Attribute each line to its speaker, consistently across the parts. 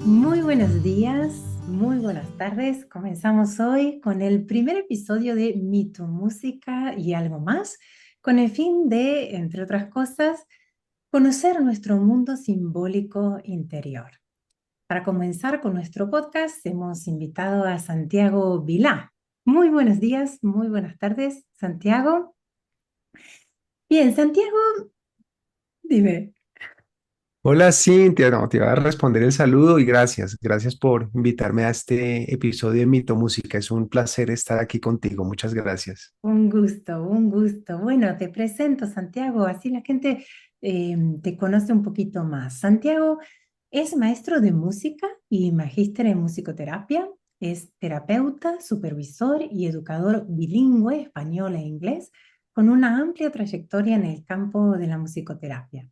Speaker 1: Muy buenos días, muy buenas tardes. Comenzamos hoy con el primer episodio de Mito Música y algo más, con el fin de, entre otras cosas, conocer nuestro mundo simbólico interior. Para comenzar con nuestro podcast, hemos invitado a Santiago Vilá. Muy buenos días, muy buenas tardes, Santiago. Bien, Santiago, dime.
Speaker 2: Hola Cintia, no, te iba a responder el saludo y gracias por invitarme a este episodio de Mito Música. Es un placer estar aquí contigo. Muchas gracias.
Speaker 1: Un gusto, un gusto. Bueno, te presento, Santiago, así la gente te conoce un poquito más. Santiago es maestro de música y magíster en musicoterapia. Es terapeuta, supervisor y educador bilingüe español e inglés, con una amplia trayectoria en el campo de la musicoterapia.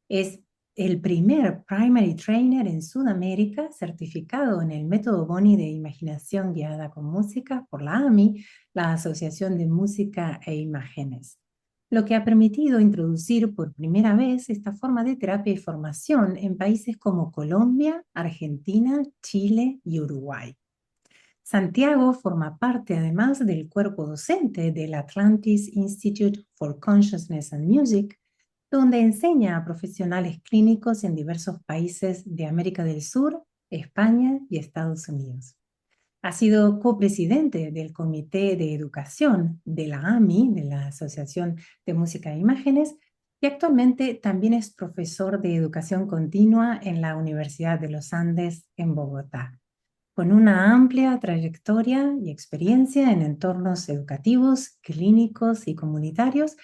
Speaker 1: Es el primer primary trainer en Sudamérica certificado en el método Boni de imaginación guiada con música por la AMI, la Asociación de Música e Imágenes, lo que ha permitido introducir por primera vez esta forma de terapia y formación en países como Colombia, Argentina, Chile y Uruguay. Santiago forma parte además del cuerpo docente del Atlantis Institute for Consciousness and Music, donde enseña a profesionales clínicos en diversos países de América del Sur, España y Estados Unidos. Ha sido copresidente del Comité de Educación de la AMI, de la Asociación de Música e Imágenes, y actualmente también es profesor de educación continua en la Universidad de los Andes en Bogotá, con una amplia trayectoria y experiencia en entornos educativos, clínicos y comunitarios.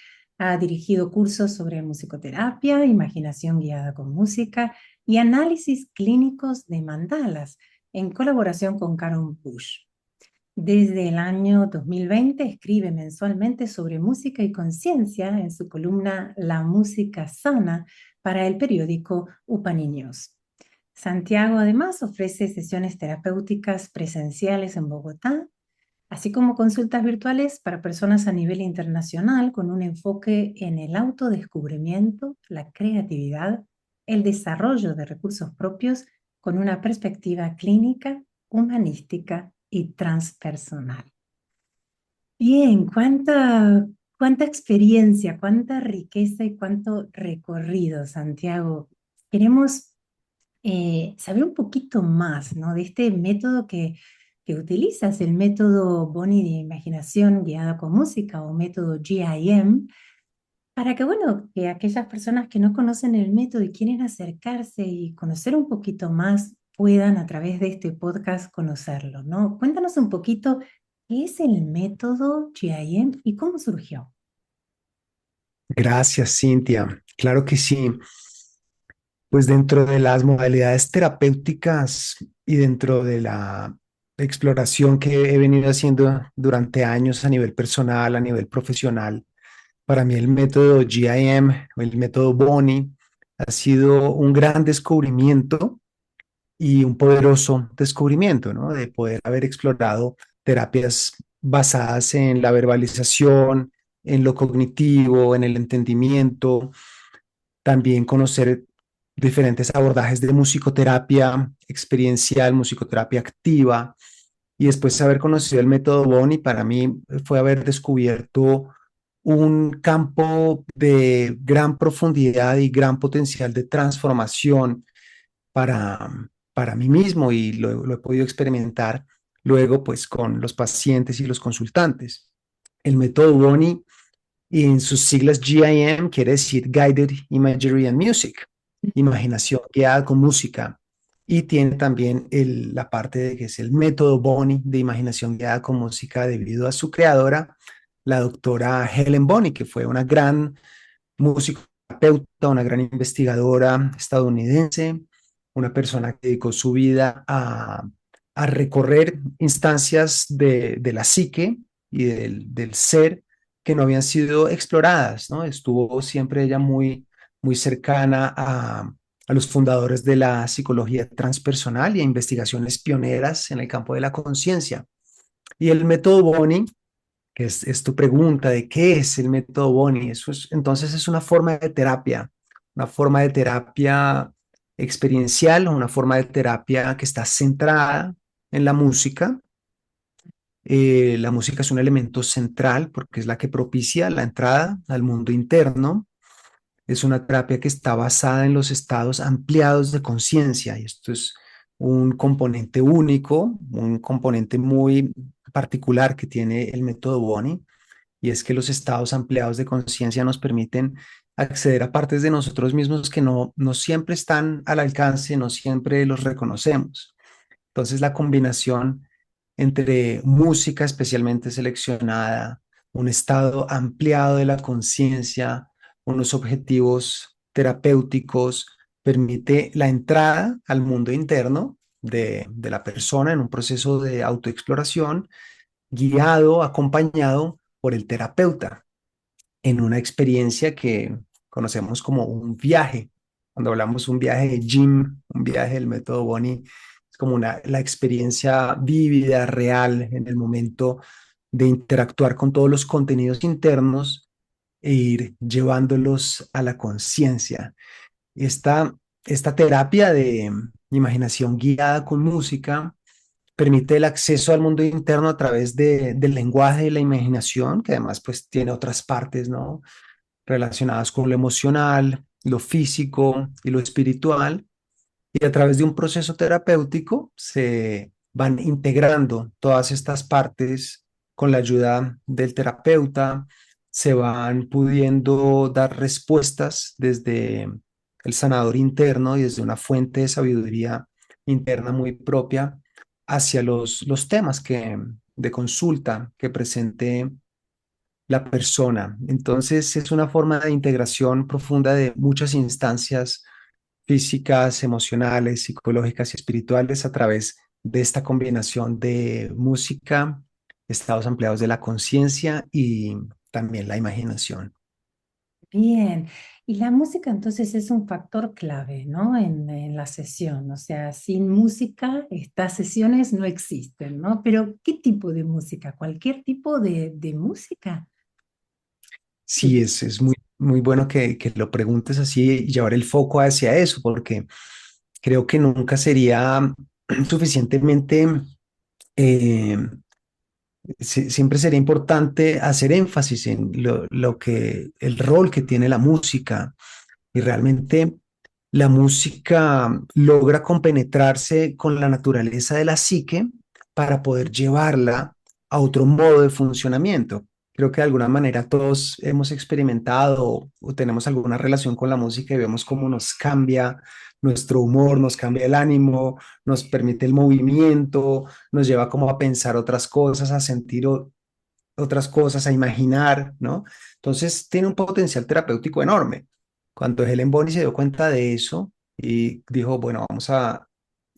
Speaker 1: Ha dirigido cursos sobre musicoterapia, imaginación guiada con música y análisis clínicos de mandalas en colaboración con Karen Bush. Desde el año 2020 escribe mensualmente sobre música y conciencia en su columna La Música Sana para el periódico Upaniños. Santiago además ofrece sesiones terapéuticas presenciales en Bogotá, así como consultas virtuales para personas a nivel internacional con un enfoque en el autodescubrimiento, la creatividad, el desarrollo de recursos propios con una perspectiva clínica, humanística y transpersonal. Bien, cuánta experiencia, cuánta riqueza y cuánto recorrido, Santiago. Queremos saber un poquito más, ¿no? De este método que utilizas, el método Boni de imaginación guiada con música o método GIM, para que, bueno, que aquellas personas que no conocen el método y quieren acercarse y conocer un poquito más puedan a través de este podcast conocerlo, ¿no? Cuéntanos un poquito qué es el método GIM y cómo surgió.
Speaker 2: Gracias Cintia. Claro que sí. Pues dentro de las modalidades terapéuticas y dentro de la exploración que he venido haciendo durante años a nivel personal, a nivel profesional, para mí el método GIM o el método Boni ha sido un gran descubrimiento y un poderoso descubrimiento, ¿no? De poder haber explorado terapias basadas en la verbalización, en lo cognitivo, en el entendimiento, también conocer diferentes abordajes de musicoterapia experiencial, musicoterapia activa, y después haber conocido el método Boni, para mí fue haber descubierto un campo de gran profundidad y gran potencial de transformación para, para mí mismo y lo he podido experimentar luego pues con los pacientes y los consultantes. El método Boni y en sus siglas GIM quiere decir Guided Imagery and Music, imaginación guiada con música. Y tiene también la parte de que es el método Boni de imaginación guiada con música debido a su creadora, la doctora Helen Boni, que fue una gran musicoterapeuta, una gran investigadora estadounidense, una persona que dedicó su vida a recorrer instancias de la psique y del ser que no habían sido exploradas, ¿no? Estuvo siempre ella muy cercana a los fundadores de la psicología transpersonal y a investigaciones pioneras en el campo de la conciencia. Y el método Boni, que es tu pregunta de qué es el método Boni, entonces es una forma de terapia experiencial, una forma de terapia que está centrada en la música. La música es un elemento central porque es la que propicia la entrada al mundo interno. Es una terapia que está basada en los estados ampliados de conciencia y esto es un componente único, un componente muy particular que tiene el método Boni, y es que los estados ampliados de conciencia nos permiten acceder a partes de nosotros mismos que no siempre están al alcance, no siempre los reconocemos. Entonces la combinación entre música especialmente seleccionada, un estado ampliado de la conciencia, unos objetivos terapéuticos, permite la entrada al mundo interno de la persona en un proceso de autoexploración, guiado, acompañado por el terapeuta en una experiencia que conocemos como un viaje. Cuando hablamos un viaje de Jim, un viaje del método Boni, es como la experiencia vívida, real, en el momento de interactuar con todos los contenidos internos e ir llevándolos a la conciencia. Esta, esta terapia de imaginación guiada con música permite el acceso al mundo interno a través del lenguaje de la imaginación, que además pues tiene otras partes, ¿no? Relacionadas con lo emocional, lo físico y lo espiritual. Y a través de un proceso terapéutico se van integrando todas estas partes con la ayuda del terapeuta, se van pudiendo dar respuestas desde el sanador interno y desde una fuente de sabiduría interna muy propia hacia los temas de consulta que presente la persona. Entonces es una forma de integración profunda de muchas instancias físicas, emocionales, psicológicas y espirituales a través de esta combinación de música, estados ampliados de la conciencia y también la imaginación.
Speaker 1: Bien, y la música entonces es un factor clave, ¿no? En la sesión, o sea, sin música estas sesiones no existen, ¿no? Pero ¿qué tipo de música? ¿Cualquier tipo de música? Sí.
Speaker 2: Sí, es muy bueno que lo preguntes así y llevar el foco hacia eso, porque creo que nunca sería suficientemente eh, siempre sería importante hacer énfasis en el rol que tiene la música y realmente la música logra compenetrarse con la naturaleza de la psique para poder llevarla a otro modo de funcionamiento. Creo que de alguna manera todos hemos experimentado o tenemos alguna relación con la música y vemos cómo nos cambia nuestro humor, nos cambia el ánimo, nos permite el movimiento, nos lleva como a pensar otras cosas, a sentir otras cosas, a imaginar, ¿no? Entonces tiene un potencial terapéutico enorme. Cuando Helen Bonney se dio cuenta de eso y dijo, bueno, vamos a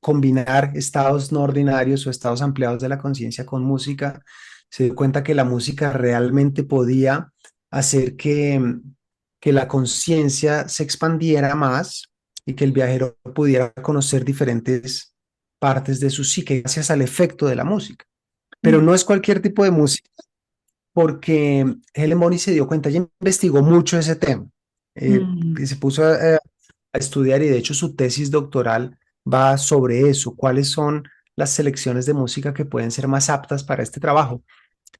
Speaker 2: combinar estados no ordinarios o estados ampliados de la conciencia con música, se dio cuenta que la música realmente podía hacer que la conciencia se expandiera más y que el viajero pudiera conocer diferentes partes de su psique gracias al efecto de la música. Pero
Speaker 1: Mm,
Speaker 2: no es cualquier tipo de música porque Helen Bonney se dio cuenta, ella investigó mucho ese tema, y
Speaker 1: mm,
Speaker 2: se puso a estudiar y de hecho su tesis doctoral va sobre eso, cuáles son las selecciones de música que pueden ser más aptas para este trabajo.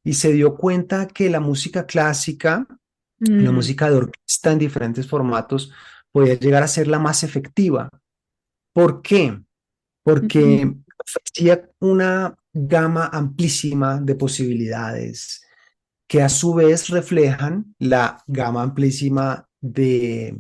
Speaker 2: Y se dio cuenta que la música clásica, la
Speaker 1: mm,
Speaker 2: música de orquesta en diferentes formatos, podía llegar a ser la más efectiva. ¿Por qué?
Speaker 1: mm,
Speaker 2: Porque ofrecía una gama amplísima de posibilidades que a su vez reflejan la gama amplísima de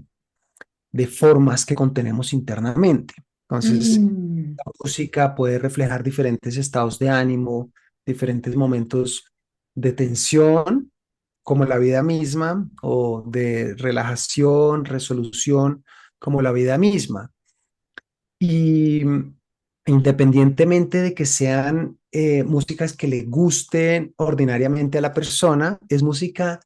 Speaker 2: formas que contenemos internamente. Entonces,
Speaker 1: mm.
Speaker 2: la música puede reflejar diferentes estados de ánimo, diferentes momentos de tensión, como la vida misma, o de relajación, resolución, como la vida misma. Y independientemente de que sean músicas que le gusten ordinariamente a la persona, es música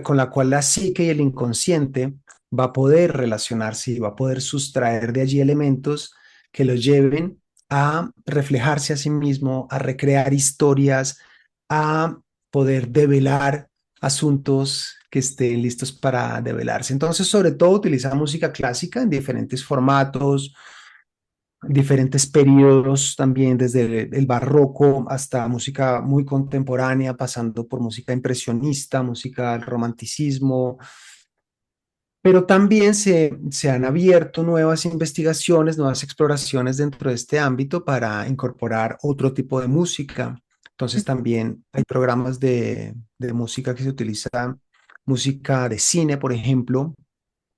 Speaker 2: con la cual la psique y el inconsciente va a poder relacionarse y va a poder sustraer de allí elementos que lo lleven a reflejarse a sí mismo, a recrear historias, a poder develar asuntos que estén listos para develarse. Entonces, sobre todo, utiliza música clásica en diferentes formatos, diferentes periodos también, desde el barroco hasta música muy contemporánea, pasando por música impresionista, música del romanticismo, pero también se han abierto nuevas investigaciones, nuevas exploraciones dentro de este ámbito para incorporar otro tipo de música. Entonces también hay programas de música que se utiliza, música de cine, por ejemplo,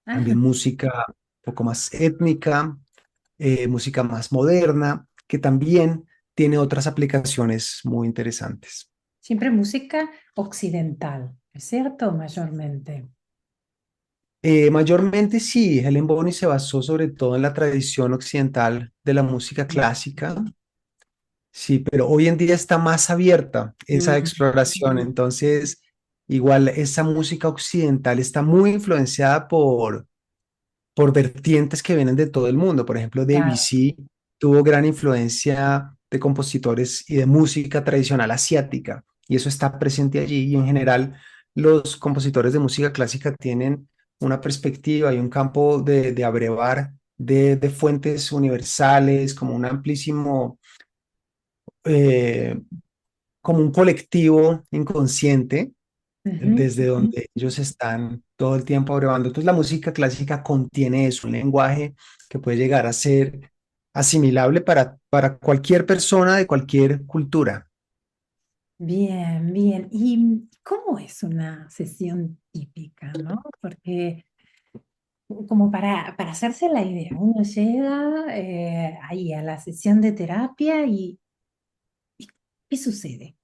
Speaker 1: Ah,
Speaker 2: también música un poco más étnica, música más moderna, que también tiene otras aplicaciones muy interesantes.
Speaker 1: siempre música occidental, ¿es cierto? Mayormente.
Speaker 2: Mayormente sí, Helen Bonny se basó sobre todo en la tradición occidental de la música clásica, sí, pero hoy en día está más abierta esa
Speaker 1: Mm,
Speaker 2: exploración, entonces igual esa música occidental está muy influenciada por vertientes que vienen de todo el mundo. Por ejemplo,
Speaker 1: claro.
Speaker 2: Debussy tuvo gran influencia de compositores y de música tradicional asiática, y eso está presente allí. Y en general, los compositores de música clásica tienen una perspectiva y un campo de abrevar de fuentes universales, como un amplísimo, eh, como un colectivo inconsciente
Speaker 1: Ujú.
Speaker 2: desde donde ellos están todo el tiempo abrevando. Entonces la música clásica contiene eso, un lenguaje que puede llegar a ser asimilable para cualquier persona de cualquier cultura.
Speaker 1: Bien, bien. ¿Y cómo es una sesión típica, no? Porque como para hacerse la idea, uno llega ahí a la sesión de terapia y ¿qué sucede?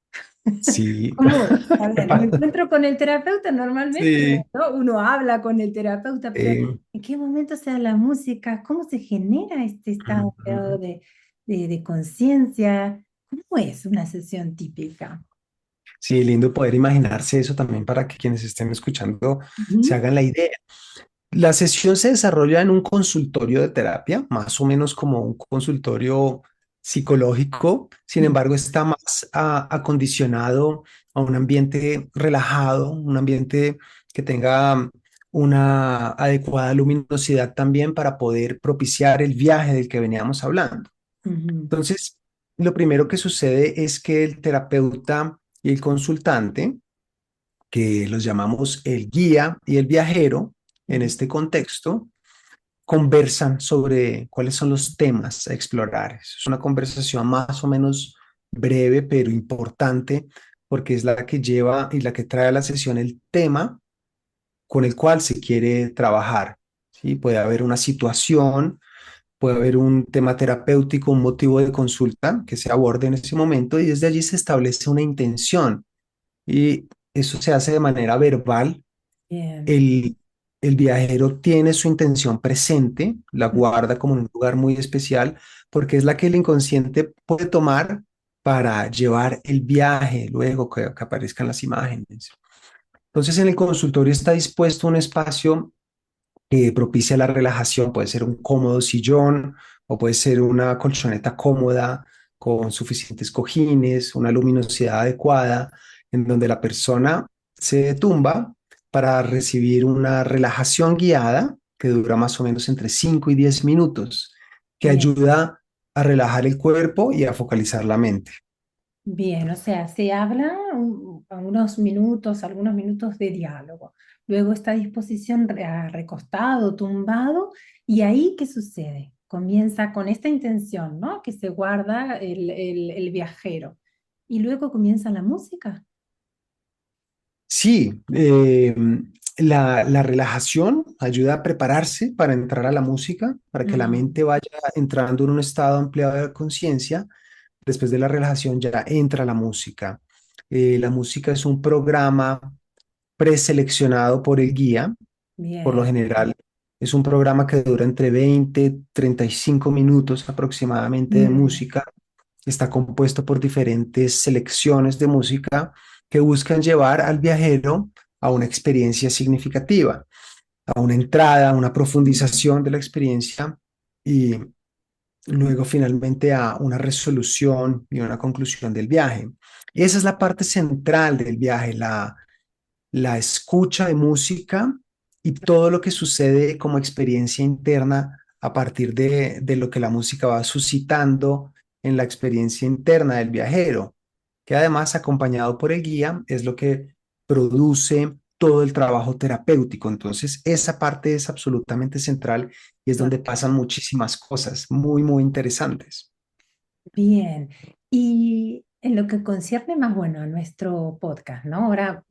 Speaker 2: Sí.
Speaker 1: ¿Cómo es? A ver, me encuentro con el terapeuta normalmente,
Speaker 2: Sí.
Speaker 1: ¿no? Uno habla con el terapeuta, pero
Speaker 2: Eh,
Speaker 1: ¿en qué momento se da la música? ¿Cómo se genera este estado
Speaker 2: ujú.
Speaker 1: de conciencia? ¿Cómo es una sesión típica?
Speaker 2: Sí, lindo poder imaginarse eso también para que quienes estén escuchando se
Speaker 1: Ujú,
Speaker 2: hagan la idea. La sesión se desarrolla en un consultorio de terapia, más o menos como un consultorio psicológico. Sin
Speaker 1: ujú,
Speaker 2: embargo, está más acondicionado a un ambiente relajado, un ambiente que tenga una adecuada luminosidad también para poder propiciar el viaje del que veníamos hablando.
Speaker 1: ujú,
Speaker 2: Entonces, lo primero que sucede es que el terapeuta y el consultante, que los llamamos el guía y el viajero en
Speaker 1: ujú.
Speaker 2: este contexto, conversan sobre cuáles son los temas a explorar. Es una conversación más o menos breve, pero importante, porque es la que lleva y la que trae a la sesión el tema con el cual se quiere trabajar. ¿Sí? Puede haber una situación, puede haber un tema terapéutico, un motivo de consulta que se aborde en ese momento y desde allí se establece una intención y eso se hace de manera verbal.
Speaker 1: Bien.
Speaker 2: El viajero tiene su intención presente, la guarda como en un lugar muy especial, porque es la que el inconsciente puede tomar para llevar el viaje luego que aparezcan las imágenes. Entonces, en el consultorio está dispuesto un espacio que propicia la relajación, puede ser un cómodo sillón o puede ser una colchoneta cómoda con suficientes cojines, una luminosidad adecuada, en donde la persona se tumba para recibir una relajación guiada que dura más o menos entre 5 y 10 minutos, que
Speaker 1: Bien.
Speaker 2: ayuda a relajar el cuerpo y a focalizar la mente.
Speaker 1: Bien, o sea, se habla algunos minutos de diálogo. Luego está a disposición recostado, tumbado, y ahí ¿qué sucede? Comienza con esta intención, ¿no? Que se guarda el viajero. Y luego comienza la música.
Speaker 2: Sí, la relajación ayuda a prepararse para entrar a la música, para que la
Speaker 1: Mm,
Speaker 2: mente vaya entrando en un estado ampliado de conciencia. Después de la relajación ya entra la música. La música es un programa preseleccionado por el guía. Por lo
Speaker 1: bien.
Speaker 2: general, es un programa que dura entre 20, 35 minutos aproximadamente de
Speaker 1: Mm,
Speaker 2: música. Está compuesto por diferentes selecciones de música que buscan llevar al viajero a una experiencia significativa, a una entrada, a una profundización de la experiencia y luego finalmente a una resolución y una conclusión del viaje. Esa es la parte central del viaje, la escucha de música y todo lo que sucede como experiencia interna a partir de lo que la música va suscitando en la experiencia interna del viajero, que además acompañado por el guía es lo que produce todo el trabajo terapéutico. Entonces, esa parte es absolutamente central y es donde pasan muchísimas cosas muy, muy interesantes.
Speaker 1: Bien, y en lo que concierne más, bueno, a nuestro podcast, ¿no? Ahora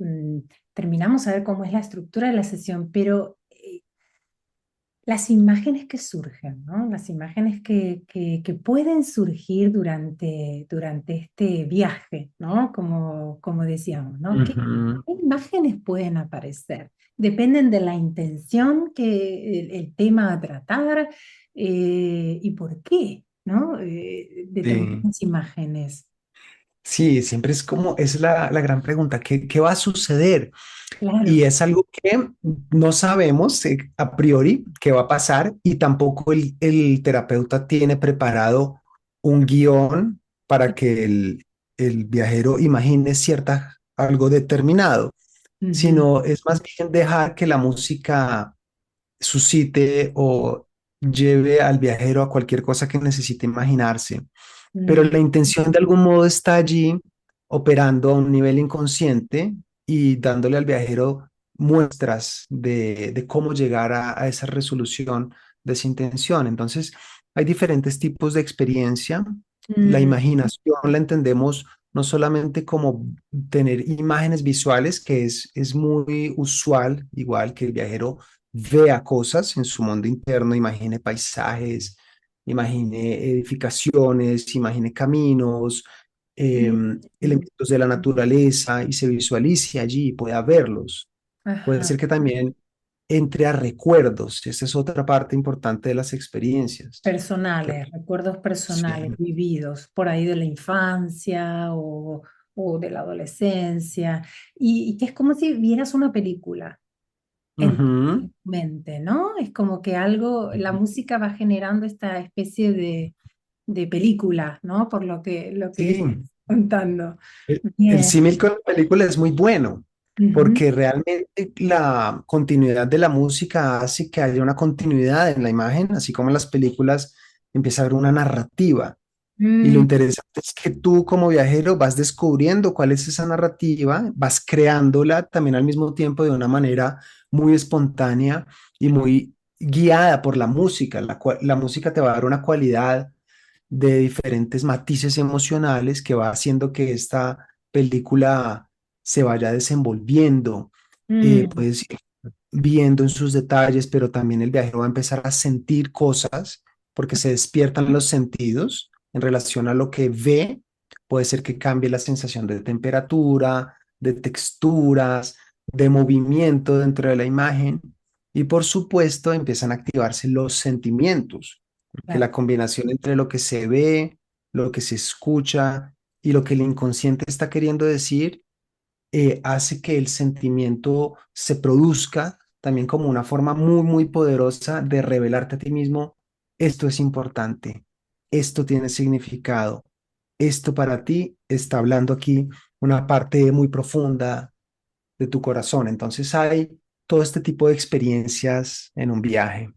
Speaker 1: terminamos a ver cómo es la estructura de la sesión, pero las imágenes que surgen, ¿no? Las imágenes que pueden surgir durante este viaje, ¿no? Como decíamos, ¿no?
Speaker 2: Ujú.
Speaker 1: ¿Qué imágenes pueden aparecer? Dependen de la intención el tema a tratar y por qué, ¿no?
Speaker 2: Sí.
Speaker 1: Determinadas imágenes.
Speaker 2: Sí, siempre es como, es la gran pregunta, ¿qué va a suceder? Y
Speaker 1: Claro.
Speaker 2: es algo que no sabemos a priori qué va a pasar y tampoco el terapeuta tiene preparado un guión para que el viajero imagine cierta, algo determinado,
Speaker 1: Ujú,
Speaker 2: sino es más bien dejar que la música suscite o lleve al viajero a cualquier cosa que necesite imaginarse, pero
Speaker 1: mm,
Speaker 2: la intención de algún modo está allí operando a un nivel inconsciente y dándole al viajero muestras de cómo llegar a esa resolución de esa intención. Entonces, hay diferentes tipos de experiencia. La
Speaker 1: mm,
Speaker 2: imaginación la entendemos no solamente como tener imágenes visuales, que es muy usual, igual que el viajero vea cosas en su mundo interno, imagine paisajes, imagine edificaciones, imagine caminos,
Speaker 1: mm, mm,
Speaker 2: elementos de la naturaleza y se visualice allí y pueda verlos. Puede
Speaker 1: ajá.
Speaker 2: ser que también entre a recuerdos. Esta es otra parte importante de las experiencias. Que,
Speaker 1: Personales, recuerdos personales
Speaker 2: sí.
Speaker 1: vividos por ahí de la infancia o de la adolescencia, y que es como si vieras una película en
Speaker 2: Ujú.
Speaker 1: tu mente, ¿no? Es como que algo, la música va generando esta especie de película, ¿no? Por lo que
Speaker 2: Sí,
Speaker 1: estás contando.
Speaker 2: el
Speaker 1: Bien.
Speaker 2: símil con la película es muy bueno,
Speaker 1: Ujú.
Speaker 2: porque realmente la continuidad de la música hace que haya una continuidad en la imagen, así como en las películas empieza a haber una narrativa. Y lo
Speaker 1: Mm,
Speaker 2: interesante es que tú como viajero vas descubriendo cuál es esa narrativa, vas creándola también al mismo tiempo de una manera muy espontánea y muy guiada por la música. La música te va a dar una cualidad de diferentes matices emocionales que va haciendo que esta película se vaya desenvolviendo.
Speaker 1: mm,
Speaker 2: Puedes ir viendo en sus detalles, pero también el viajero va a empezar a sentir cosas porque se despiertan los sentidos en relación a lo que ve. Puede ser que cambie la sensación de temperatura, de texturas, de movimiento dentro de la imagen y por supuesto empiezan a activarse los sentimientos, porque
Speaker 1: claro,
Speaker 2: la combinación entre lo que se ve, lo que se escucha y lo que el inconsciente está queriendo decir hace que el sentimiento se produzca también como una forma muy, muy poderosa de revelarte a ti mismo, esto es importante, esto tiene significado, esto para ti está hablando aquí una parte muy profunda de tu corazón. Entonces hay todo este tipo de experiencias en un viaje.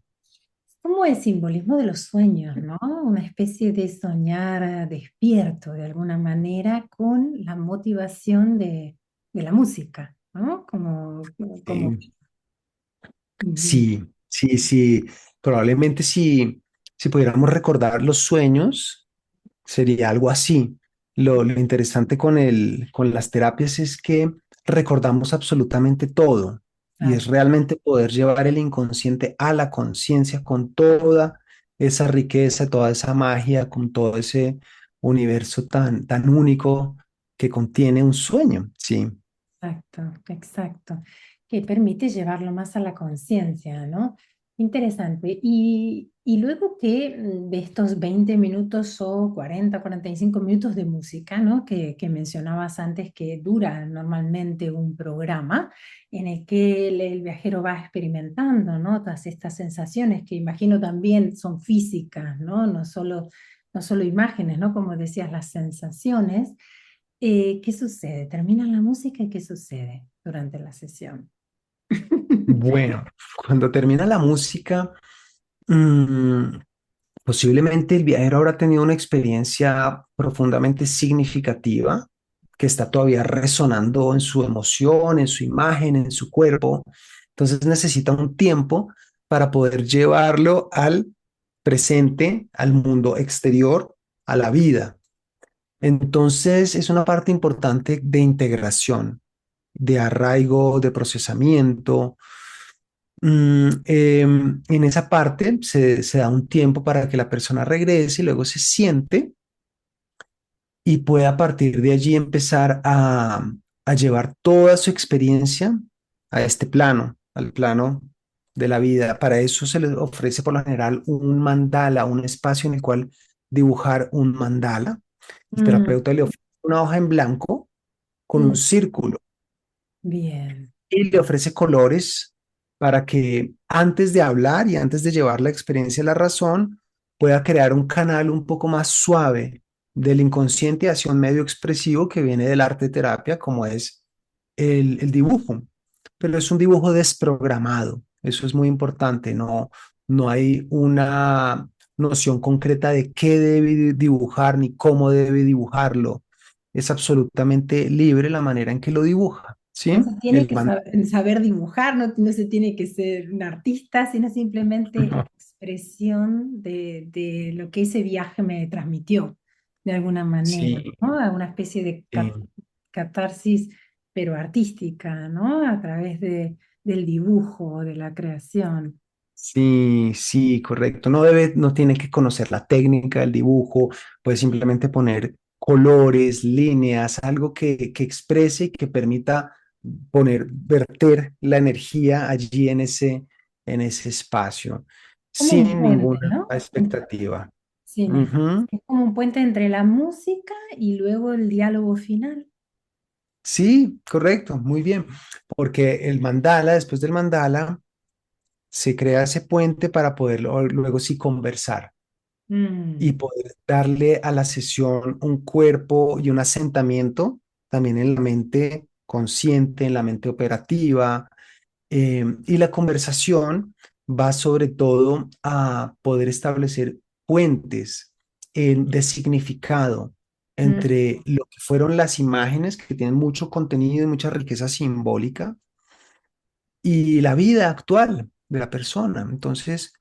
Speaker 1: como el simbolismo de los sueños, ¿no? Una especie de soñar despierto de alguna manera con la motivación de la música, ¿no? Como,
Speaker 2: Sí,
Speaker 1: ujú,
Speaker 2: sí, sí, sí. Probablemente si pudiéramos recordar los sueños, sería algo así. Lo interesante con las terapias es que recordamos absolutamente todo y
Speaker 1: ah,
Speaker 2: es realmente poder llevar el inconsciente a la conciencia con toda esa riqueza, toda esa magia, con todo ese universo tan único que contiene un sueño. Sí.
Speaker 1: exacto, exacto, que permite llevarlo más a la conciencia, ¿no? Interesante. Y luego de estos 20 minutos o 40, 45 minutos de música, ¿no? Que mencionabas antes que dura normalmente un programa en el que el viajero va experimentando, ¿no? Todas estas sensaciones que imagino también son físicas, ¿no? No solo imágenes, ¿no? Como decías, las sensaciones. ¿Qué sucede? Termina la música y ¿qué sucede? durante la sesión?
Speaker 2: Bueno, cuando termina la música, mm, posiblemente el viajero habrá tenido una experiencia profundamente significativa que está todavía resonando en su emoción, en su imagen, en su cuerpo. Entonces necesita un tiempo para poder llevarlo al presente, al mundo exterior, a la vida. Entonces es una parte importante de integración, de arraigo, de procesamiento. En esa parte se da un tiempo para que la persona regrese y luego se siente y pueda a partir de allí empezar a llevar toda su experiencia a este plano, al plano de la vida. Para eso se le ofrece por lo general un mandala, un espacio en el cual dibujar un mandala. El
Speaker 1: Mm,
Speaker 2: terapeuta le ofrece una hoja en blanco con un
Speaker 1: mm,
Speaker 2: círculo
Speaker 1: bien.
Speaker 2: y le ofrece colores para que antes de hablar y antes de llevar la experiencia a la razón, pueda crear un canal un poco más suave del inconsciente hacia un medio expresivo que viene del arte terapia, como es el dibujo. Pero es un dibujo desprogramado. Eso es muy importante. No hay una noción concreta de qué debe dibujar ni cómo debe dibujarlo. Es absolutamente libre la manera en que lo dibuja.
Speaker 1: No
Speaker 2: ¿Sí?
Speaker 1: se tiene que saber dibujar, no se tiene que ser un artista, sino simplemente expresión de lo que ese viaje me transmitió, de alguna
Speaker 2: Sí,
Speaker 1: manera, ¿no? A una especie de
Speaker 2: sí,
Speaker 1: catarsis, pero artística, ¿no? A través del dibujo, de la creación.
Speaker 2: sí, sí, correcto. No tiene que conocer la técnica del dibujo, puede simplemente poner colores, líneas, algo que exprese y que permita verter la energía allí en ese espacio,
Speaker 1: Como un
Speaker 2: sin
Speaker 1: puente,
Speaker 2: ninguna
Speaker 1: ¿no?
Speaker 2: expectativa.
Speaker 1: Sí,
Speaker 2: Ujú.
Speaker 1: es como un puente entre la música y luego el diálogo final.
Speaker 2: Sí, correcto, muy bien, porque el mandala, después del mandala, se crea ese puente para poder luego sí conversar y
Speaker 1: Mm,
Speaker 2: poder darle a la sesión un cuerpo y un asentamiento también en la mente consciente, en la mente operativa. Y la conversación va sobre todo a poder establecer puentes de significado
Speaker 1: mm,
Speaker 2: entre lo que fueron las imágenes que tienen mucho contenido y mucha riqueza simbólica y la vida actual de la persona. Entonces,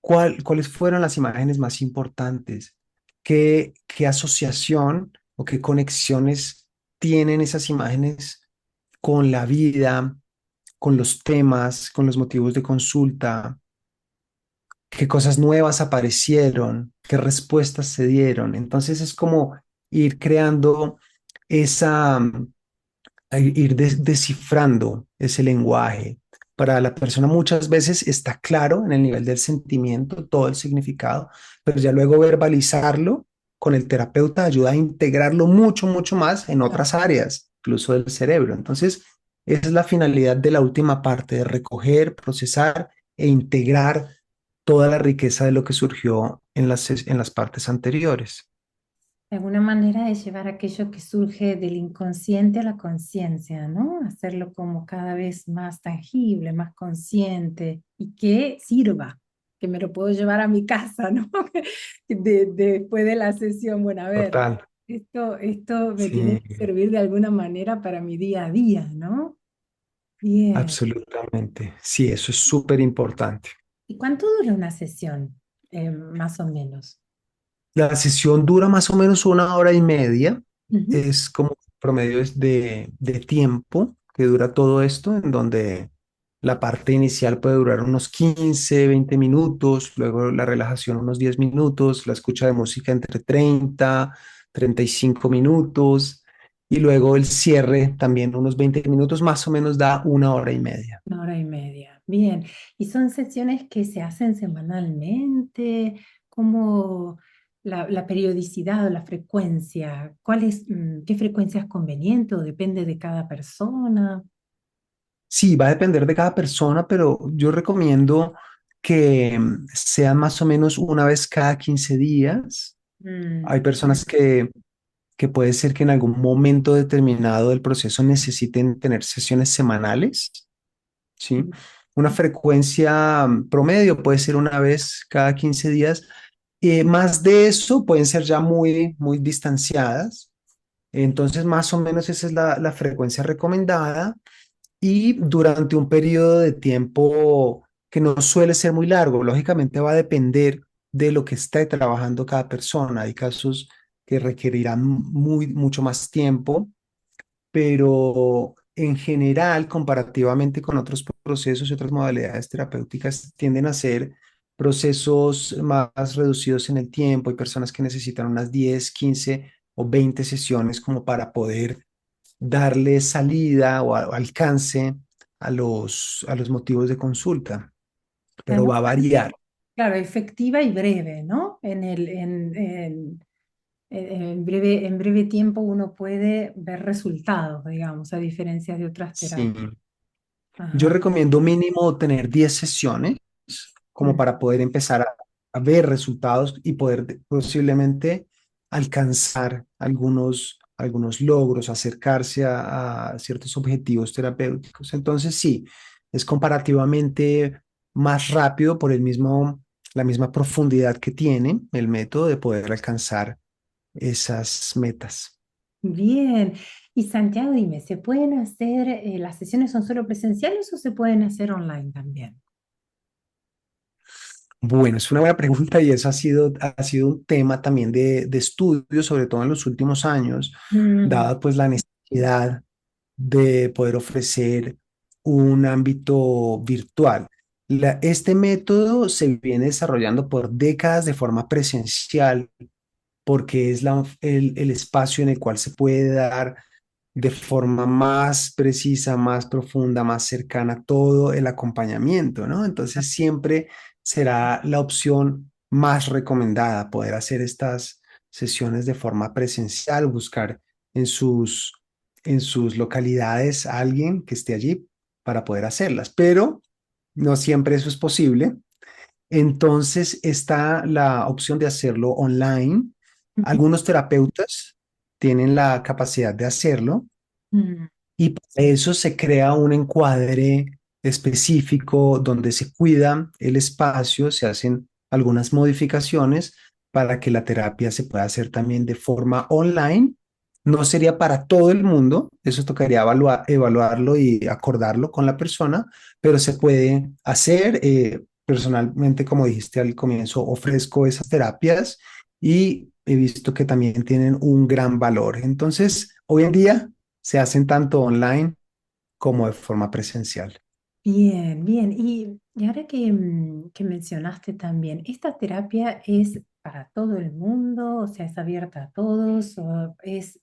Speaker 2: ¿cuáles fueron las imágenes más importantes? ¿Qué asociación o qué conexiones tienen esas imágenes con la vida, con los temas, con los motivos de consulta? ¿Qué cosas nuevas aparecieron? ¿Qué respuestas se dieron? Entonces es como ir creando esa, ir descifrando ese lenguaje. Para la persona muchas veces está claro en el nivel del sentimiento todo el significado, pero ya luego verbalizarlo con el terapeuta ayuda a integrarlo mucho, mucho más en
Speaker 1: claro.
Speaker 2: otras áreas, incluso del cerebro. Entonces, esa es la finalidad de la última parte, de recoger, procesar e integrar toda la riqueza de lo que surgió en las partes anteriores.
Speaker 1: De alguna manera es llevar aquello que surge del inconsciente a la conciencia, ¿no? Hacerlo como cada vez más tangible, más consciente y que sirva, que me lo puedo llevar a mi casa, ¿no? Después de la sesión, bueno, a ver,
Speaker 2: Total.
Speaker 1: esto me tiene
Speaker 2: Sí.
Speaker 1: que servir de alguna manera para mi día a día, ¿no? Bien.
Speaker 2: Absolutamente. Sí, eso es súper importante.
Speaker 1: ¿Y cuánto dura una sesión, más o menos?
Speaker 2: La sesión dura más o menos una hora y media.
Speaker 1: Ujú.
Speaker 2: Es como promedio de tiempo que dura todo esto, en donde la parte inicial puede durar unos 15, 20 minutos, luego la relajación unos 10 minutos, la escucha de música entre 30, 35 minutos y luego el cierre también unos 20 minutos, más o menos da una hora y media.
Speaker 1: Una hora y media. Bien. ¿Y son sesiones que se hacen semanalmente? ¿Cómo la periodicidad o la frecuencia? ¿Qué frecuencia es conveniente o depende de cada persona?
Speaker 2: Sí, va a depender de cada persona, pero yo recomiendo que sean más o menos una vez cada 15 días. Hay
Speaker 1: Mm,
Speaker 2: personas que que puede ser que en algún momento determinado del proceso necesiten tener sesiones semanales, ¿sí? Una frecuencia promedio puede ser una vez cada 15 días. Más de eso pueden ser ya muy, muy distanciadas. Entonces, más o menos esa es la frecuencia recomendada y durante un periodo de tiempo que no suele ser muy largo. Lógicamente va a depender de lo que esté trabajando cada persona. Hay casos que requerirán mucho más tiempo, pero en general, comparativamente con otros procesos y otras modalidades terapéuticas, tienden a ser procesos más reducidos en el tiempo. Hay personas que necesitan unas 10, 15 o 20 sesiones como para poder darle salida o alcance a los motivos de consulta,
Speaker 1: Sea,
Speaker 2: pero
Speaker 1: no
Speaker 2: va a
Speaker 1: tan,
Speaker 2: variar.
Speaker 1: claro, efectiva y breve, ¿no? En breve tiempo uno puede ver resultados, digamos, a diferencia de otras
Speaker 2: Sí.
Speaker 1: terapias.
Speaker 2: Yo
Speaker 1: Ajá.
Speaker 2: recomiendo mínimo tener 10 sesiones como
Speaker 1: Mm.
Speaker 2: para poder empezar a ver resultados y poder posiblemente alcanzar algunos logros, acercarse a ciertos objetivos terapéuticos. Entonces, sí, es comparativamente más rápido por la misma profundidad que tiene el método de poder alcanzar esas metas.
Speaker 1: Bien. Y Santiago, dime, ¿se pueden hacer, las sesiones son solo presenciales o se pueden hacer online también?
Speaker 2: Bueno, es una buena pregunta y eso ha sido un tema también de estudio, sobre todo en los últimos años,
Speaker 1: Mm.
Speaker 2: dada pues la necesidad de poder ofrecer un ámbito virtual. Este método se viene desarrollando por décadas de forma presencial porque es el espacio en el cual se puede dar de forma más precisa, más profunda, más cercana todo el acompañamiento, ¿no? Entonces siempre será la opción más recomendada poder hacer estas sesiones de forma presencial, buscar en en sus localidades a alguien que esté allí para poder hacerlas, pero no siempre eso es posible. Entonces está la opción de hacerlo online.
Speaker 1: Ujú.
Speaker 2: Algunos terapeutas tienen la capacidad de hacerlo
Speaker 1: Mm.
Speaker 2: y para eso se crea un encuadre específico donde se cuida el espacio, se hacen algunas modificaciones para que la terapia se pueda hacer también de forma online. No sería para todo el mundo, eso tocaría evaluarlo y acordarlo con la persona, pero se puede hacer. Personalmente, como dijiste al comienzo, ofrezco esas terapias y he visto que también tienen un gran valor. Entonces, hoy en día se hacen tanto online como de forma presencial.
Speaker 1: Bien, bien. Y ahora que mencionaste también, ¿esta terapia es para todo el mundo? O sea, ¿es abierta a todos? ¿O es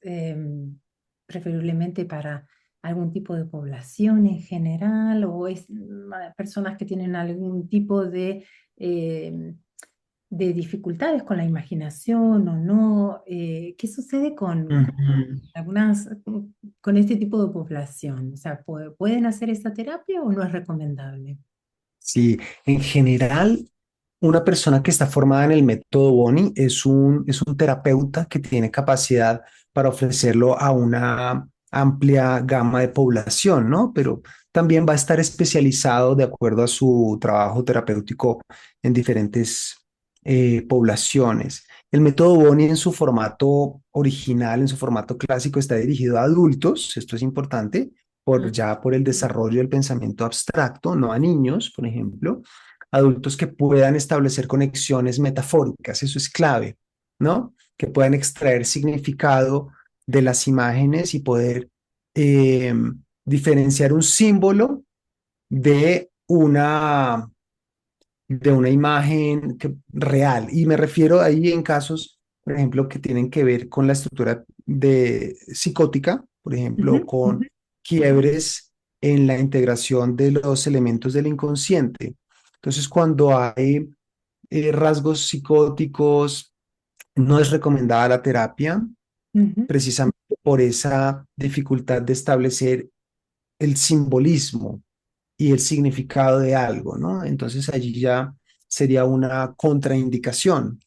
Speaker 1: preferiblemente para algún tipo de población en general? ¿O es personas que tienen algún tipo em, de dificultades con la imaginación o no? ¿Qué sucede con
Speaker 2: Ujú.
Speaker 1: algunas, con este tipo de población? O sea, ¿pueden hacer esta terapia o no es recomendable?
Speaker 2: Sí, en general, una persona que está formada en el método Boni es un terapeuta que tiene capacidad para ofrecerlo a una amplia gama de población, ¿no? Pero también va a estar especializado de acuerdo a su trabajo terapéutico en diferentes poblaciones. El método Boni en su formato original, en su formato clásico, está dirigido a adultos, esto es importante, por el desarrollo del pensamiento abstracto, no a niños, por ejemplo, adultos que puedan establecer conexiones metafóricas, eso es clave, ¿no? Que puedan extraer significado de las imágenes y poder eh, diferenciar un símbolo de de una imagen real. Y me refiero ahí en casos, por ejemplo, que tienen que ver con la estructura de psicótica, por
Speaker 1: Ujú,
Speaker 2: ejemplo,
Speaker 1: ujú,
Speaker 2: con quiebres en la integración de los elementos del inconsciente. Entonces, cuando hay rasgos psicóticos, no es recomendada la terapia,
Speaker 1: ujú.
Speaker 2: precisamente por esa dificultad de establecer el simbolismo y el significado de algo, ¿no? Entonces allí ya sería una contraindicación.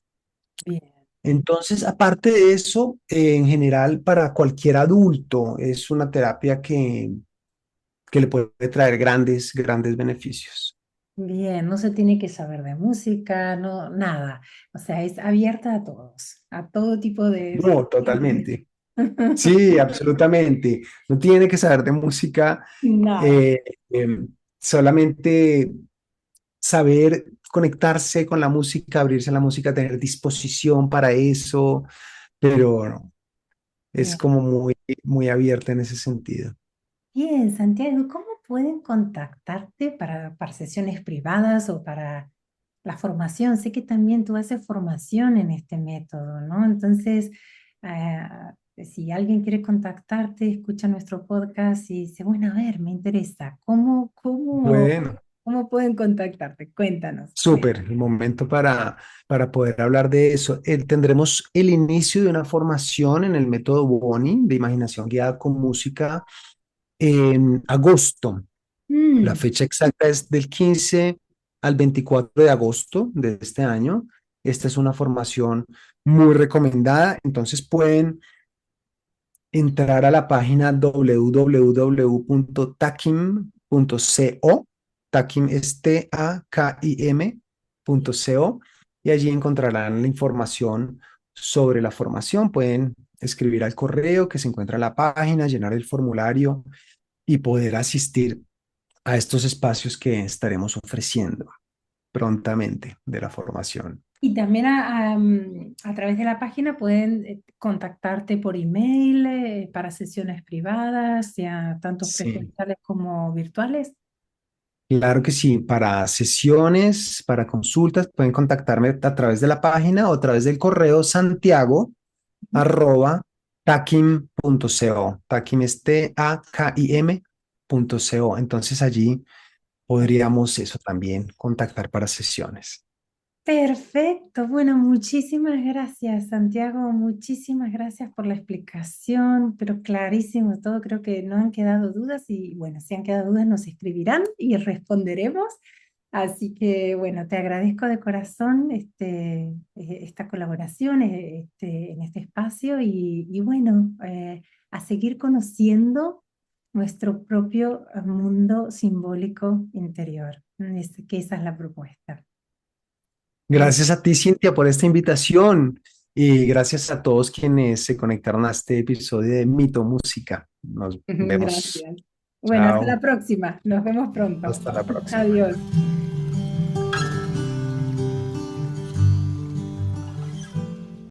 Speaker 1: Bien.
Speaker 2: Entonces, aparte de eso, en general, para cualquier adulto, es una terapia que le puede traer grandes, grandes beneficios.
Speaker 1: Bien, no se tiene que saber de música, no, nada. O sea, es abierta a todos, a todo tipo de
Speaker 2: No, totalmente. Sí, absolutamente. No tiene que saber de música,
Speaker 1: nada.
Speaker 2: eh, solamente saber conectarse con la música, abrirse a la música, tener disposición para eso, pero no, es
Speaker 1: Bien.
Speaker 2: como muy, muy abierta en ese sentido.
Speaker 1: Bien, Santiago, ¿cómo pueden contactarte para sesiones privadas o para la formación? Sé que también tú haces formación en este método, ¿no? Entonces, si alguien quiere contactarte, escucha nuestro podcast y dice, bueno, a ver, me interesa,
Speaker 2: Bueno,
Speaker 1: cómo pueden contactarte? Cuéntanos.
Speaker 2: súper, el momento para poder hablar de eso. Tendremos el inicio de una formación en el método Boni de imaginación guiada con música en agosto. La
Speaker 1: Mm,
Speaker 2: fecha exacta es del 15 al 24 de agosto de este año. Esta es una formación muy recomendada, entonces pueden entrar a la página www.takim.co. Takim es Takim.co y allí encontrarán la información sobre la formación. Pueden escribir al correo que se encuentra en la página, llenar el formulario y poder asistir a estos espacios que estaremos ofreciendo prontamente de la formación.
Speaker 1: y también a través de la página pueden contactarte por email para sesiones privadas, ya tanto
Speaker 2: Sí,
Speaker 1: presenciales como virtuales.
Speaker 2: claro que sí. Para sesiones, para consultas, pueden contactarme a través de la página o a través del correo santiago arroba takim.co. Takim es Takim.co. Entonces allí podríamos eso también contactar para sesiones.
Speaker 1: Perfecto. Bueno, muchísimas gracias, Santiago. Muchísimas gracias por la explicación, pero clarísimo todo. Creo que no han quedado dudas y bueno, si han quedado dudas nos escribirán y responderemos. Así que bueno, te agradezco de corazón esta colaboración en este espacio y bueno, a seguir conociendo nuestro propio mundo simbólico interior. Que esa es la propuesta. Eh,
Speaker 2: Gracias a ti, Cintia, por esta invitación y gracias a todos quienes se conectaron a este episodio de Mito Música. Nos vemos.
Speaker 1: Gracias. Bueno, hasta la
Speaker 2: Chao.
Speaker 1: próxima. Nos vemos pronto.
Speaker 2: Hasta la próxima.
Speaker 1: Adiós.